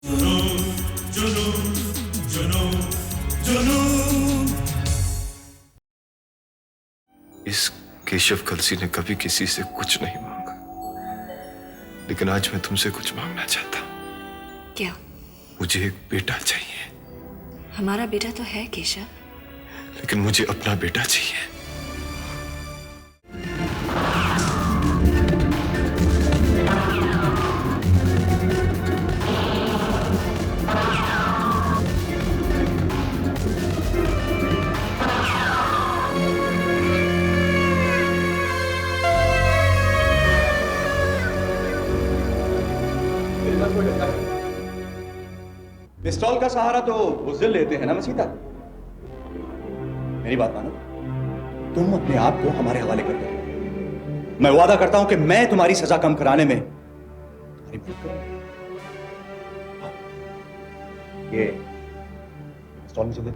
जुनून, जुनून, जुनून, जुनून। इस केशव कलसी ने कभी किसी से कुछ नहीं मांगा, लेकिन आज मैं तुमसे कुछ मांगना चाहता हूँ। क्या? मुझे एक बेटा चाहिए। हमारा बेटा तो है केशव। लेकिन मुझे अपना बेटा चाहिए। पिस्तौल का सहारा तो बुज़दिल लेते हैं ना मसीदा। मेरी बात मानो, तुम अपने आप को हमारे हवाले कर दो। मैं वादा करता हूं कि मैं तुम्हारी सजा कम कराने में तुम्हारी मदद करूंगा। ये पिस्तौल मुझे दे।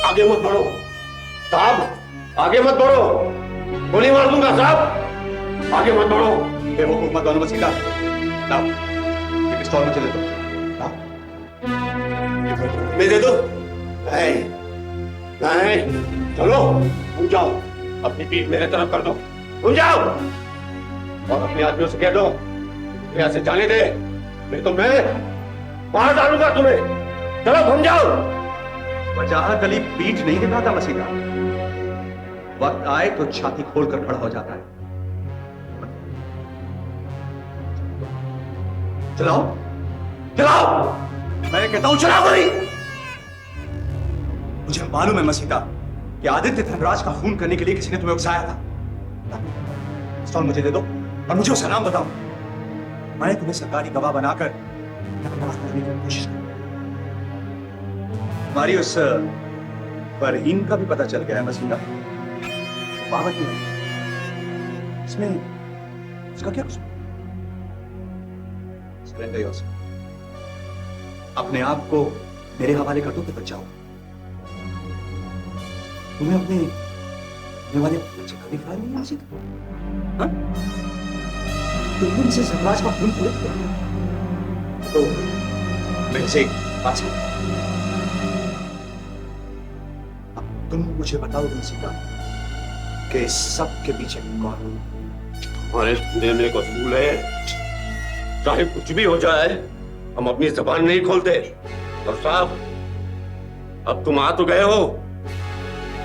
आगे मत बढ़ो साहब, आगे मत बढ़ो, गोली मार दूंगा साहब, आगे मत बढ़ो। बेवकूफ मत बनो मसीदा। लाओ, ये पिस्तौल मुझे दे दो। लाओ, मैं दे दो। नहीं, नहीं, चलो घूम जाओ, अपनी पीठ मेरे तरफ कर दो, घूम जाओ और अपने आदमियों से कह दो यहाँ से जाने दे, नहीं तो मैं मार डालूंगा तुम्हें। चलो घूम जाओ। वजाहत अली पीठ नहीं दिखाता मसीदा, वक्त आए तो छाती खोलकर खड़ा हो जाता है। चलाओ, चलाओ, मैं कहता हूं चलाओ गोली। मुझे मालूम है मसीदा कि आदित्य धनराज का खून करने के लिए किसी ने तुम्हें उकसाया था। पिस्तौल मुझे दे दो और मुझे उसका नाम बताओ। मैं तुम्हें सरकारी गवाह बनाकर करने की कोशिश करूंगा। हमारी उस फरहीन का भी पता चल गया है मसीदा। बाबत नहीं, इसमें उसका क्या कसूर? Surrender yourself. अपने आप को मेरे हवाले कर दो तो बच जाओ। तुम्हें अपने वाले बच्चे का भी ख्याल नहीं आ सकता? तुमने इसे सरराज का खून पूरा किया तो मैं इसे बात सुन। अब तुम मुझे बताओ मसीदा कि इस सब के पीछे कौन? हमारे पूरे में कसूल है, चाहे कुछ भी हो जाए हम अपनी जबान नहीं खोलते। और साहब, अब तुम आ तो गए हो,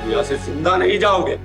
यहाँ से जिंदा नहीं जाओगे।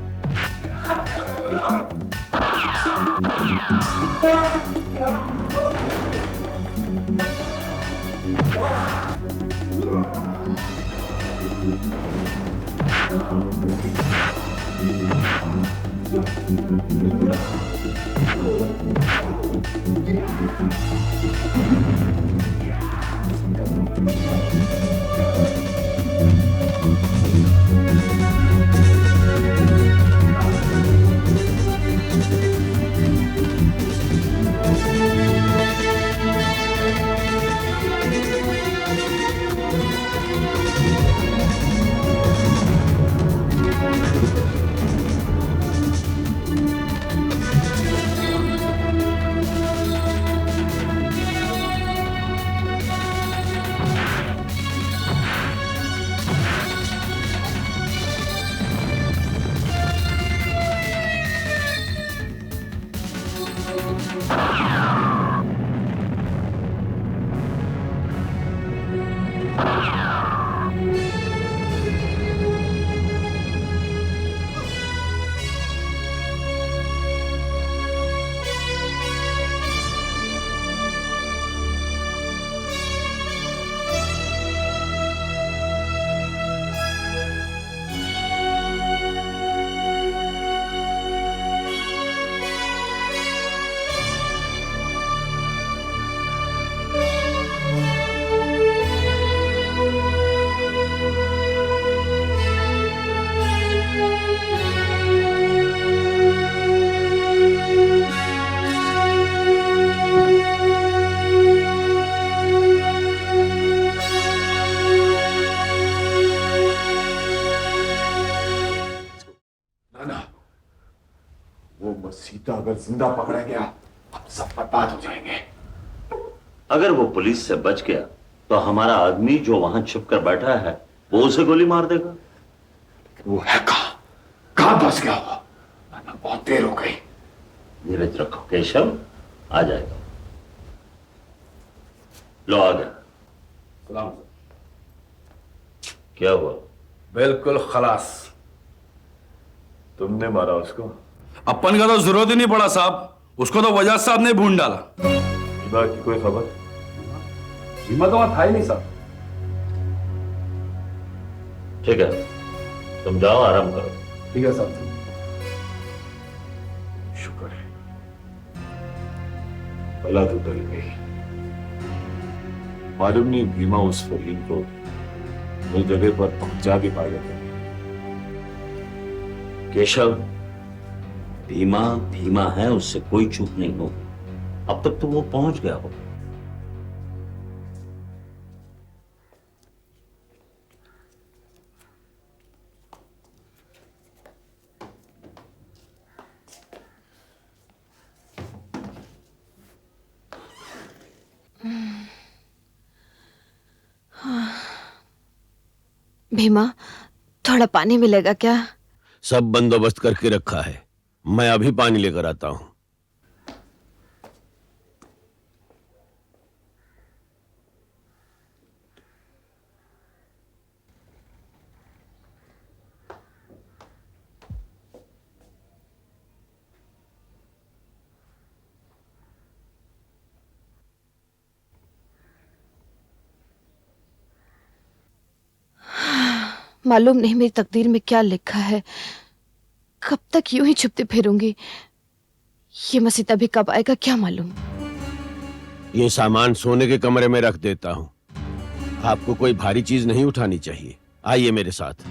सीता अगर जिंदा पकड़ा गया, अब सब बर्बाद हो जाएंगे। अगर वो पुलिस से बच गया तो हमारा आदमी जो वहां छिपकर बैठा है वो उसे गोली मार देगा। वो है कहां फंस गया वो? बहुत देर हो गई। धीरज रखो केशव, आ जाएगा। लो आ गया। क्या हुआ? बिल्कुल खलास। तुमने मारा उसको? अपन का तो जरूरत ही नहीं पड़ा साहब, उसको तो वजह साहब ने ढूंढ डाला। भीमा की कोई खबर? भीमा तो वहां था ही नहीं साहब। ठीक है, तुम जाओ आराम करो। ठीक है साहब। शुक्र है, भला तो डर गई। मालूम नहीं भीमा उस फरीन को उस जगह पर पहुंचा भी पाएगा। केशव, भीमा भीमा है, उससे कोई चूक नहीं होगी। अब तक तो वो पहुंच गया हो। भीमा, थोड़ा पानी मिलेगा क्या? सब बंदोबस्त करके रखा है, मैं अभी पानी लेकर आता हूं। मालूम नहीं मेरी तकदीर में क्या लिखा है। कब तक यूं ही छुपती फिरूंगी? ये मसीता भी कब आएगा क्या मालूम। ये सामान सोने के कमरे में रख देता हूं। आपको कोई भारी चीज नहीं उठानी चाहिए। आइए मेरे साथ।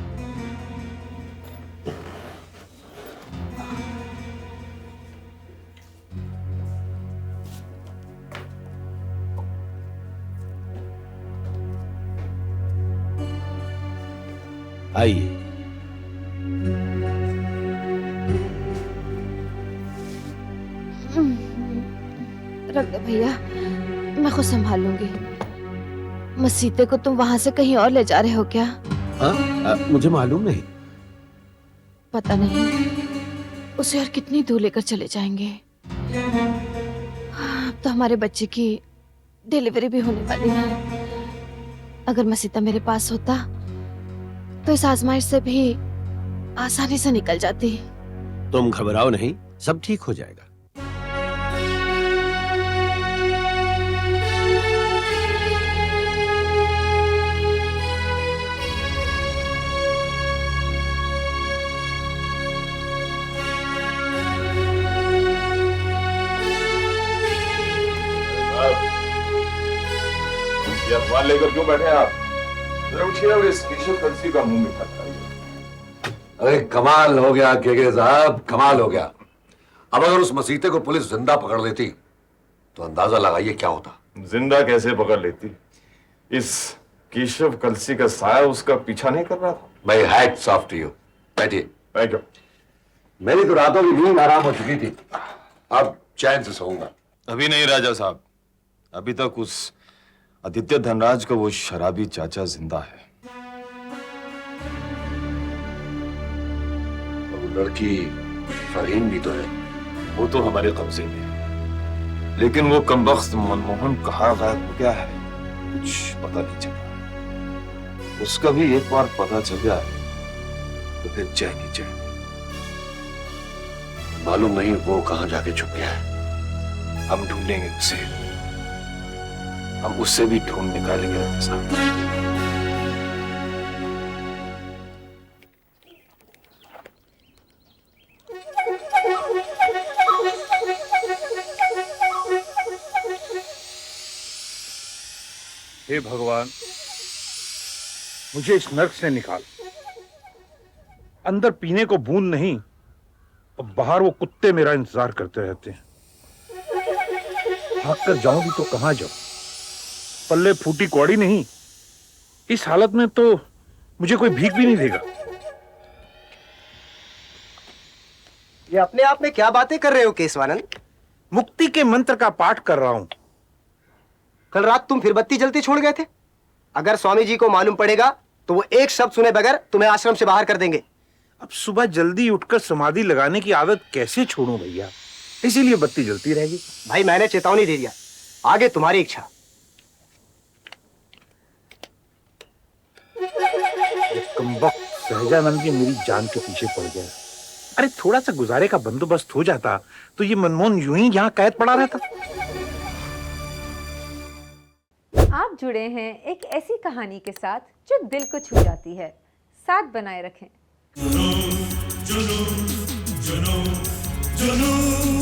आइए। रख दो भैया, मैं खुद संभाल लूंगी। मसीते को तुम वहां से कहीं और ले जा रहे हो क्या? मुझे मालूम नहीं। पता नहीं उसे और कितनी दूर लेकर चले जाएंगे। अब तो हमारे बच्चे की डिलीवरी भी होने वाली है। अगर मसीता मेरे पास होता तो इस आजमाइश से भी आसानी से निकल जाती। तुम घबराओ नहीं, सब ठीक हो जाएगा। ये अखबार लेकर क्यों बैठे आप? जरा उठिए और इस केशव कलसी का मुंह मीठा कराइए। अरे कमाल हो गया केके साहब, कमाल हो गया। अब अगर उस मसीते को पुलिस जिंदा पकड़ लेती तो अंदाजा लगाइए क्या होता। जिंदा कैसे पकड़ लेती? इस केशव कलसी का साया उसका पीछा नहीं कर रहा था? भाई हैट्स ऑफ टू यू। बैठिए। Thank you. मेरी तो रातों की नींद आराम हो चुकी थी, अब चैन से सोऊंगा। अभी नहीं राजा साहब, अभी तक उस आदित्य धनराज का वो शराबी चाचा जिंदा है। और वो लड़की फरहीन भी तो है। वो तो हमारे कब्जे में है, लेकिन वो कमबख्त मनमोहन कहाँ गायब हो गया है, कुछ पता नहीं चला। उसका भी एक बार पता चल गया है तो फिर चैन ही चैन। मालूम नहीं वो कहां जाके छुप गया है। हम ढूंढेंगे उसे, हम उससे भी ढूंढ निकालेंगे राजा साहब। हे भगवान, मुझे इस नर्क से निकाल। अंदर पीने को बूंद नहीं और बाहर वो कुत्ते मेरा इंतजार करते रहते हैं। भाग कर जाऊं भी तो कहां जाऊं? पल्ले फूटी कौड़ी नहीं। इस हालत में तो मुझे कोई भीख भी नहीं देगा। ये अपने आप में क्या बातें कर रहे हो केशवानंद? मुक्ति के मंत्र का पाठ कर रहा हूं। कल रात तुम फिर बत्ती जलती छोड़ गए थे। अगर स्वामी जी को मालूम पड़ेगा तो वो एक शब्द सुने बगैर तुम्हें आश्रम से बाहर कर देंगे। अब सुबह जल्दी उठकर समाधि लगाने की आदत कैसे छोड़ूं भैया, इसीलिए बत्ती जलती रहेगी। भाई मैंने चेतावनी दे दिया, आगे तुम्हारी इच्छा। कमबख्त सहजानंद जी मेरी जान के पीछे पड़ गया। अरे थोड़ा सा गुजारे का बंदोबस्त हो जाता तो ये मनमोहन यूं ही यहाँ कैद पड़ा रहता। आप जुड़े हैं एक ऐसी कहानी के साथ जो दिल को छू जाती है। साथ बनाए रखें। जुनून जुनून जुनून जुनून